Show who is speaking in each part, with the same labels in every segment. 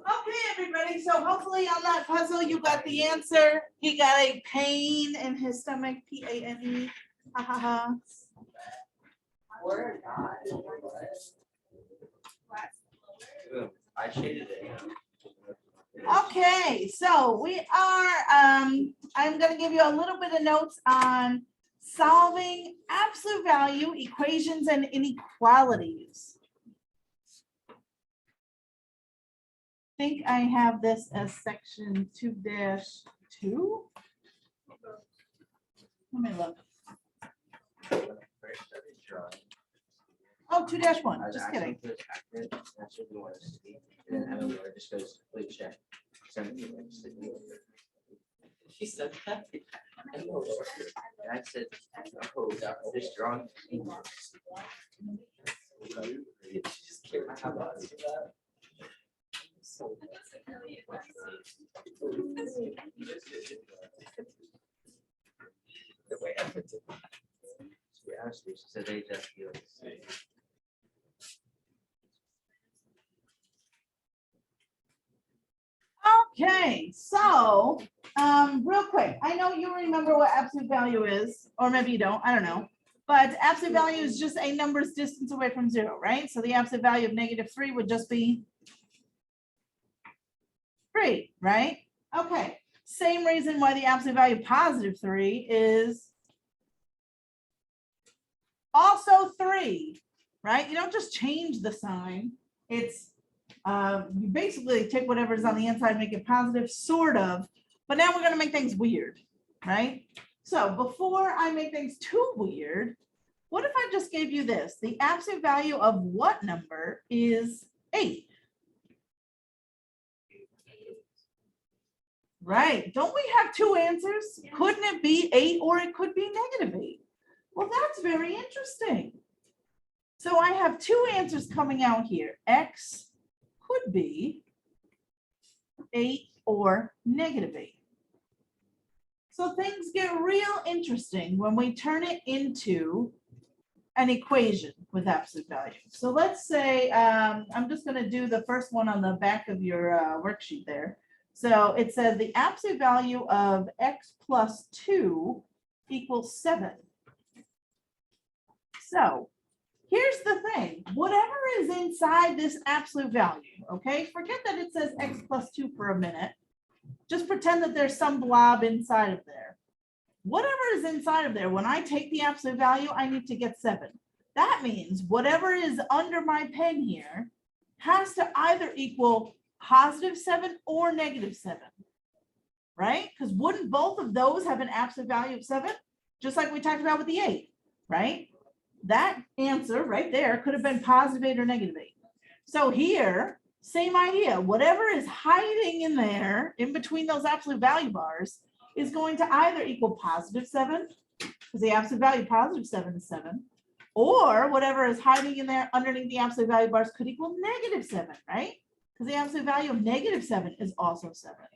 Speaker 1: Okay, everybody, so hopefully on that puzzle, you got the answer. He got a pain in his stomach, P-A-N-E. Ha ha ha.
Speaker 2: I shaded it.
Speaker 1: Okay, so we are, I'm gonna give you a little bit of notes on solving absolute value equations and inequalities. I think I have this as section 2-2. Let me look. Oh, 2-1, just kidding.
Speaker 2: She said that. And I said, oh, this drawing. She just can't have us do that. So. The way I put it. She asked me, she said they just feel the same.
Speaker 1: Okay, so real quick, I know you remember what absolute value is, or maybe you don't, I don't know. But absolute value is just a number's distance away from 0, right? So the absolute value of -3 would just be 3, right? Okay, same reason why the absolute value of +3 is also 3, right? You don't just change the sign. It's you basically take whatever's on the inside, make it positive, sort of, but now we're going to make things weird, right? So before I make things too weird, what if I just gave you this? The absolute value of what number is 8? Right, don't we have two answers? Yeah. Couldn't it be 8 or it could be -8? Well, that's very interesting. So I have two answers coming out here. X could be 8 or -8. So things get real interesting when we turn it into an equation with absolute value. So let's say, I'm just going to do the first one on the back of your worksheet there. So it says the absolute value of x plus 2 equals 7. So here's the thing, whatever is inside this absolute value, okay, forget that it says x plus 2 for a minute. Just pretend that there's some blob inside of there. Whatever is inside of there, when I take the absolute value, I need to get 7. That means whatever is under my pen here has to either equal +7 or -7, right? Because wouldn't both of those have an absolute value of 7? Just like we talked about with the 8, right? That answer right there could have been +8 or -8. So here, same idea. Whatever is hiding in there, in between those absolute value bars, is going to either equal +7, because the absolute value of +7 is 7, or whatever is hiding in there underneath the absolute value bars could equal -7, right? Because the absolute value of -7 is also 7.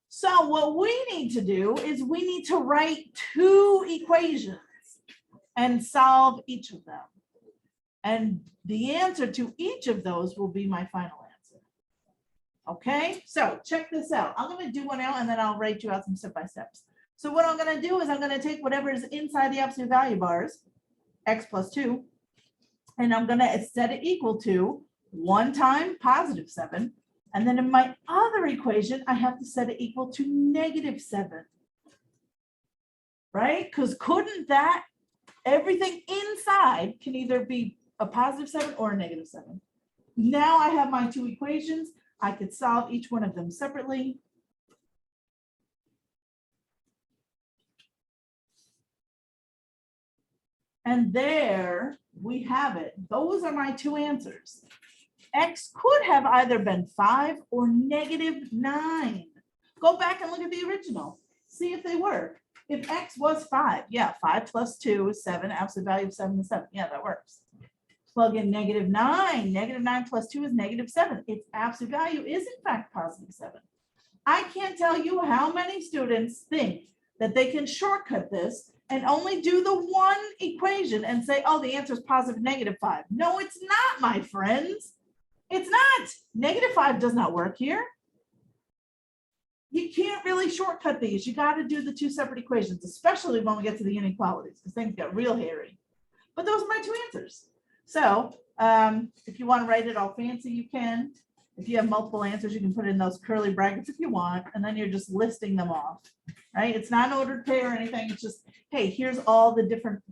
Speaker 1: So what we need to do is we need to write two equations and solve each of them. And the answer to each of those will be my final answer. Okay, so check this out. I'm going to do one out and then I'll write you out some step-by-steps. So what I'm going to do is I'm going to take whatever is inside the absolute value bars, x plus 2, and I'm going to set it equal to 1 time +7. And then in my other equation, I have to set it equal to -7. Right? Because couldn't that, everything inside can either be a +7 or a -7. Now I have my two equations. I could solve each one of them separately. And there we have it. Those are my two answers. X could have either been 5 or -9. Go back and look at the original. See if they work. If X was 5, yeah, 5 plus 2 is 7. Absolute value of 7 is 7. Yeah, that works. Plug in -9. -9 plus 2 is -7. Its absolute value is in fact +7. I can't tell you how many students think that they can shortcut this and only do the one equation and say, oh, the answer is positive -5. No, it's not, my friends. It's not. -5 does not work here. You can't really shortcut these. You got to do the two separate equations, especially when we get to the inequalities, because things get real hairy. But those are my two answers. So if you want to write it all fancy, you can. If you have multiple answers, you can put in those curly brackets if you want, and then you're just listing them off, right? It's not an ordered pair or anything. It's just, hey, here's all the different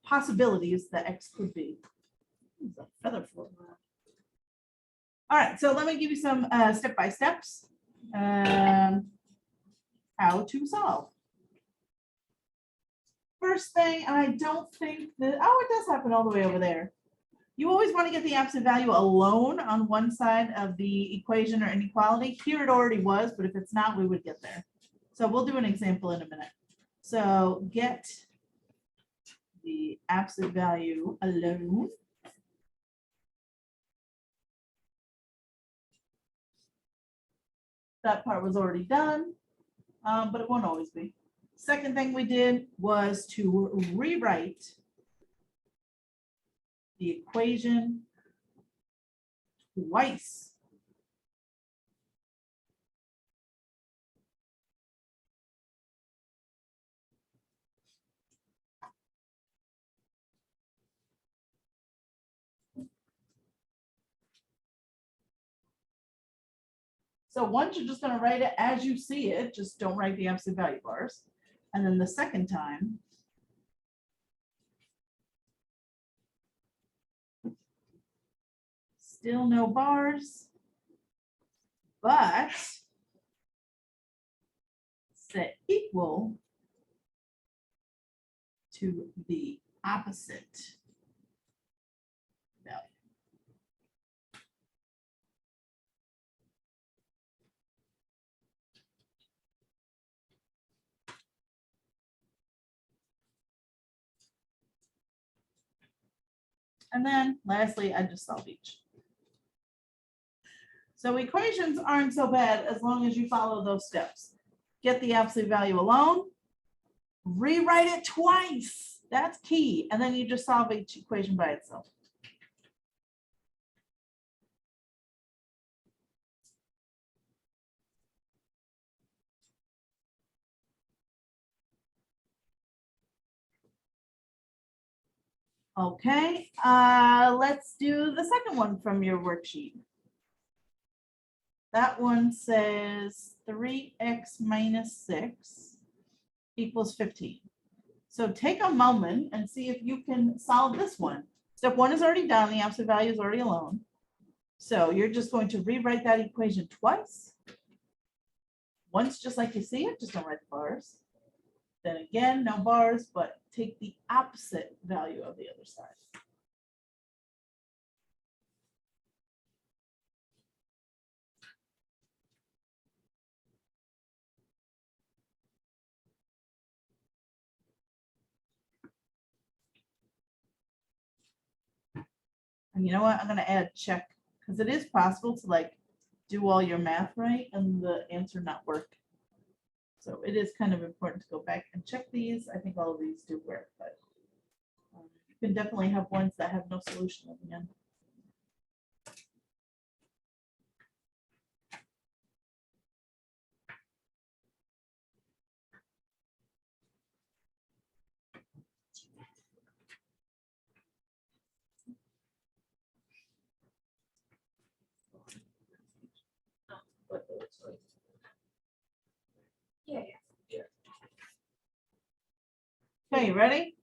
Speaker 1: possibilities that X could be. There's a feather floating around. All right, so let me give you some step-by-steps how to solve. First thing, and I don't think that, oh, it does happen all the way over there. You always want to get the absolute value alone on one side of the equation or inequality. Here it already was, but if it's not, we would get there. So we'll do an example in a minute. So get the absolute value alone. That part was already done, but it won't always be. Second thing we did was to rewrite the equation twice. So once you're just going to write it as you see it, just don't write the absolute value bars. And then the second time, still no bars, but set equal to the opposite value. And then lastly, I just solve each. So equations aren't so bad as long as you follow those steps. Get the absolute value alone, rewrite it twice. That's key. And then you just solve each equation by itself. Okay, let's do the second one from your worksheet. That one says 3x minus 6 equals 15. So take a moment and see if you can solve this one. Step one is already done. The absolute value is already alone. So you're just going to rewrite that equation twice. Once, just like you see it, just don't write the bars. Then again, no bars, but take the opposite value of the other side. And you know what? I'm going to add check because it is possible to like do all your math right and the answer not work. So it is kind of important to go back and check these. I think all of these do work, but you can definitely have ones that have no solution at the end.
Speaker 2: Yeah.
Speaker 1: Okay, you ready?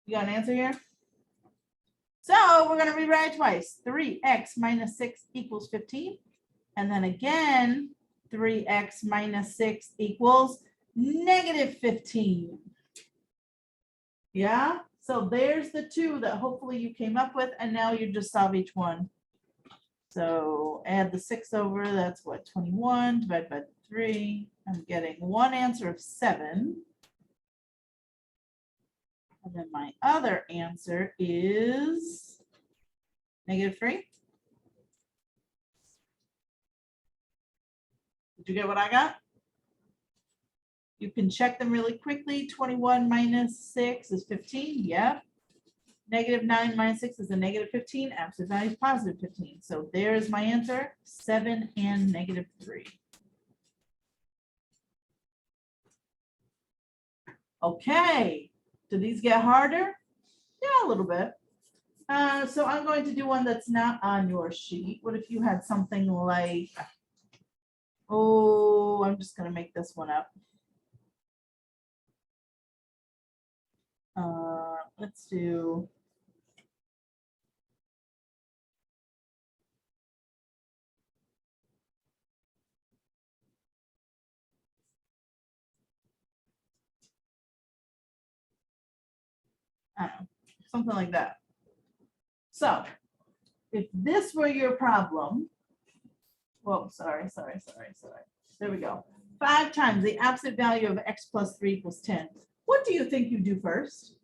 Speaker 1: You got an answer here? So we're going to rewrite it twice. 3x minus 6 equals 15. And then again, 3x minus 6 equals negative 15. Yeah, so there's the two that hopefully you came up with, and now you just solve each one. So add the 6 over, that's what, 21 divided by 3. I'm getting one answer of 7. And then my other answer is negative 3. Did you get what I got? You can check them really quickly. 21 minus 6 is 15. Yep. -9 minus 6 is a -15. Absolute value is +15. So there's my answer, 7 and -3. Okay, do these get harder? Yeah, a little bit. So I'm going to do one that's not on your sheet. What if you had something like, oh, I'm just going to make this one up. Let's do. I don't know, something like that. So if this were your problem, whoa, sorry. There we go. 5 times the absolute value of x plus 3 equals 10. What do you think you do first?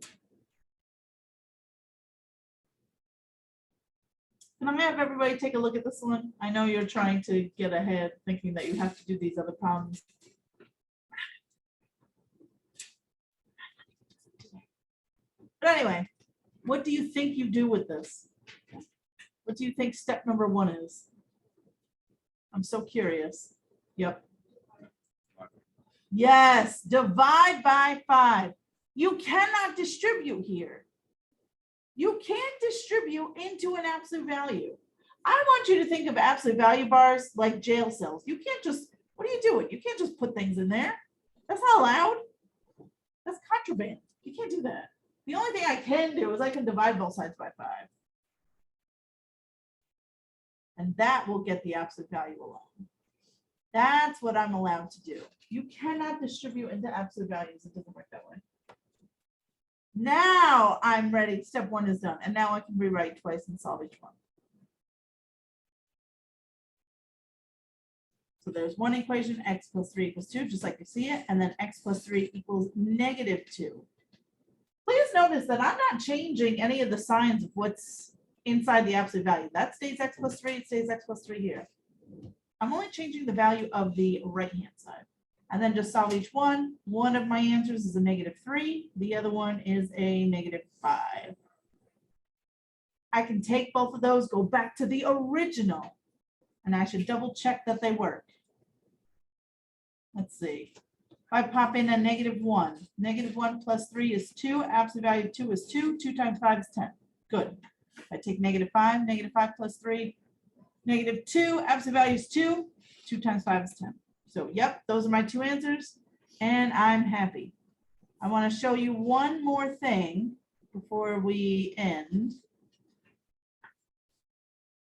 Speaker 1: Can I have everybody take a look at this one? I know you're trying to get ahead, thinking that you have to do these other problems. But anyway, what do you think you do with this? What do you think step number 1 is? I'm so curious. Yep. Yes, divide by 5. You cannot distribute here. You can't distribute into an absolute value. I want you to think of absolute value bars like jail cells. You can't just, what are you doing? You can't just put things in there. That's not allowed. That's contraband. You can't do that. The only thing I can do is I can divide both sides by 5. And that will get the absolute value alone. That's what I'm allowed to do. You cannot distribute into absolute values. It doesn't work that way. Now I'm ready. Step 1 is done. And now I can rewrite twice and solve each one. So there's one equation, x plus 3 equals 2, just like you see it. And then x plus 3 equals -2. Please notice that I'm not changing any of the signs of what's inside the absolute value. That stays x plus 3, it stays x plus 3 here. I'm only changing the value of the right-hand side. And then just solve each one. One of my answers is a -3. The other one is a -5. I can take both of those, go back to the original, and I should double check that they work. Let's see. If I pop in a -1, -1 plus 3 is 2. Absolute value of 2 is 2. 2 times 5 is 10. Good. I take -5, -5 plus 3, -2. Absolute value is 2. 2 times 5 is 10. So, yep, those are my 2 answers, and I'm happy. I want to show you one more thing before we end.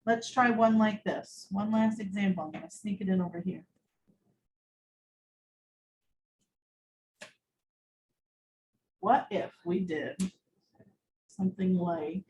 Speaker 1: Let's try one like this. One last example. I'm going to sneak it in over here. What if we did something like,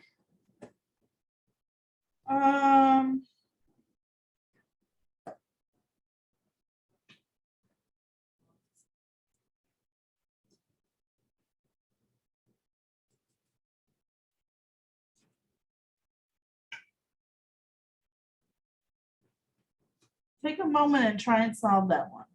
Speaker 1: take a moment and try and solve that one.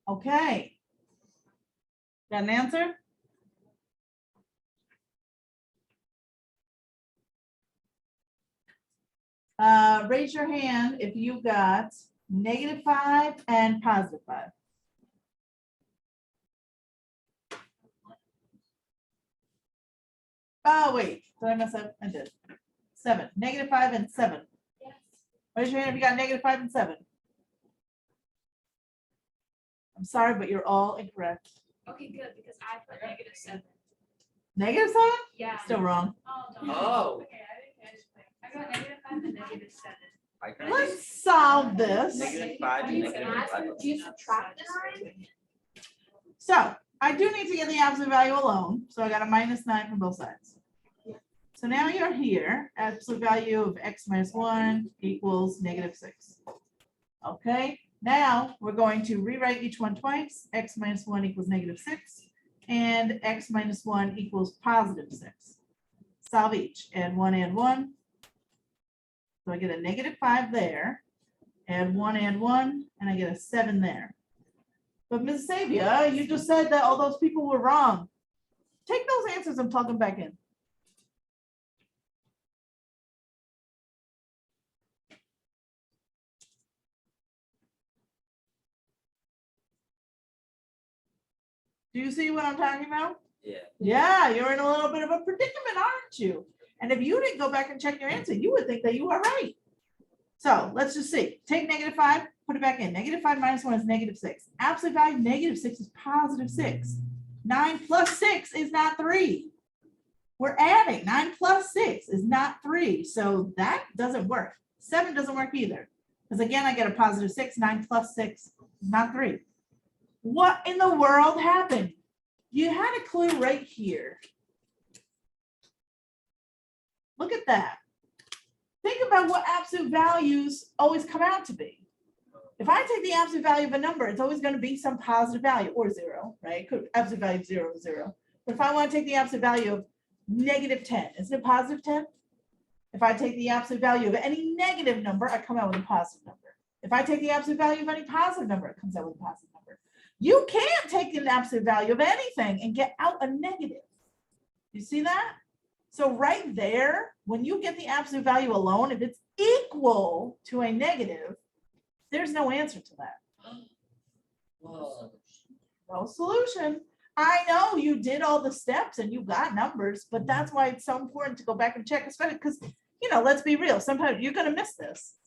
Speaker 1: Okay. Got an answer? Raise your hand if you got -5 and +5. Oh, wait, did I mess up? I did. 7, -5 and 7.
Speaker 3: Yes.
Speaker 1: Raise your hand if you got -5 and 7. I'm sorry, but you're all incorrect.
Speaker 3: Okay, good, because I put -7.
Speaker 1: -7?
Speaker 3: Yeah.
Speaker 1: Still wrong.
Speaker 3: Oh, darn.
Speaker 2: Oh.
Speaker 3: Okay, I got -5 and -7.
Speaker 2: I got
Speaker 1: Let's solve this.
Speaker 2: -5 and -5.
Speaker 3: Do you subtract the 9?
Speaker 1: So I do need to get the absolute value alone. So I got a -9 from both sides. So now you're here, absolute value of x minus 1 equals -6. Okay, now we're going to rewrite each one twice. X minus 1 equals -6 and x minus 1 equals +6. Solve each, add 1 and 1. So I get a -5 there, add 1 and 1, and I get a 7 there. But Ms. Sabia, you just said that all those people were wrong. Take those answers and plug them back in. Do you see what I'm talking about?
Speaker 2: Yeah.
Speaker 1: Yeah, you're in a little bit of a predicament, aren't you? And if you didn't go back and check your answer, you would think that you are right. So let's just see. Take -5, put it back in. -5 minus 1 is -6. Absolute value -6 is +6. 9 plus 6 is not 3. We're adding. 9 plus 6 is not 3. So that doesn't work. 7 doesn't work either. Because again, I get a +6. 9 plus 6 is not 3. What in the world happened? You had a clue right here. Look at that. Think about what absolute values always come out to be. If I take the absolute value of a number, it's always going to be some positive value or 0, right? Absolute value of 0 is 0. But if I want to take the absolute value of -10, isn't it +10? If I take the absolute value of any negative number, I come out with a positive number. If I take the absolute value of any positive number, it comes out with a positive number. You can't take an absolute value of anything and get out a negative. You see that? So right there, when you get the absolute value alone, if it's equal to a negative, there's no answer to that.
Speaker 2: Whoa.
Speaker 1: No solution. I know you did all the steps and you got numbers, but that's why it's so important to go back and check, especially because, let's be real. Sometimes you're going to miss this.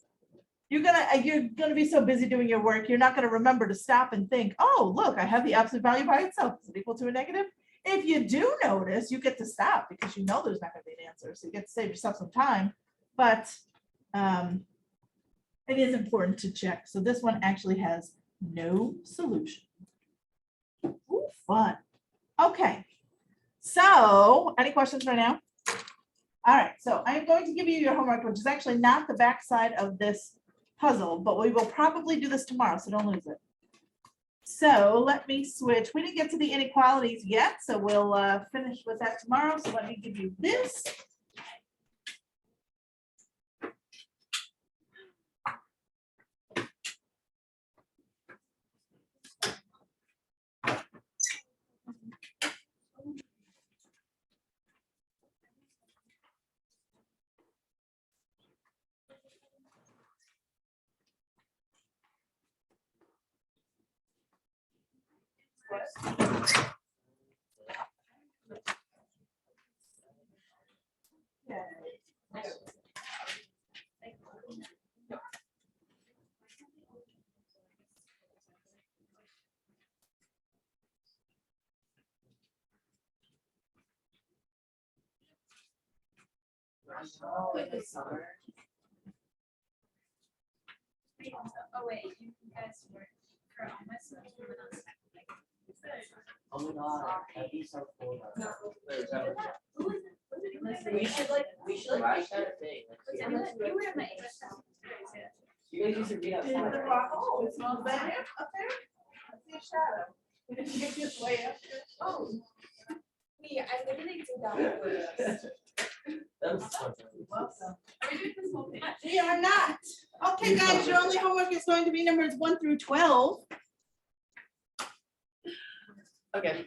Speaker 1: You're gonna be so busy doing your work, you're not gonna remember to stop and think, oh, look, I have the absolute value by itself. Is it equal to a negative? If you do notice, you get to stop because you know there's not gonna be an answer. So you get to save yourself some time, but it is important to check. So this one actually has no solution. Ooh, fun. Okay, so any questions right now? All right, so I'm going to give you your homework, which is actually not the backside of this puzzle, but we will probably do this tomorrow, so don't lose it. So let me switch. We didn't get to the inequalities yet, so we'll finish with that tomorrow. So let me give you this.
Speaker 3: Oh, it's hard. Oh wait, you guys were for all my stuff.
Speaker 2: Oh my god, that'd be so cool.
Speaker 3: We should like
Speaker 2: Flash that thing.
Speaker 3: you were in my English class.
Speaker 2: You guys used to read
Speaker 1: In the
Speaker 2: outside.
Speaker 1: rock. Oh, it's not bad up there. I see a shadow. We didn't get this way up there. Oh.
Speaker 3: Me, I literally did that.
Speaker 2: That was fun.
Speaker 1: Welcome.
Speaker 3: Are we doing this whole thing?
Speaker 1: We are not. Okay, guys, your only homework is going to be numbers 1 through 12.
Speaker 2: Okay.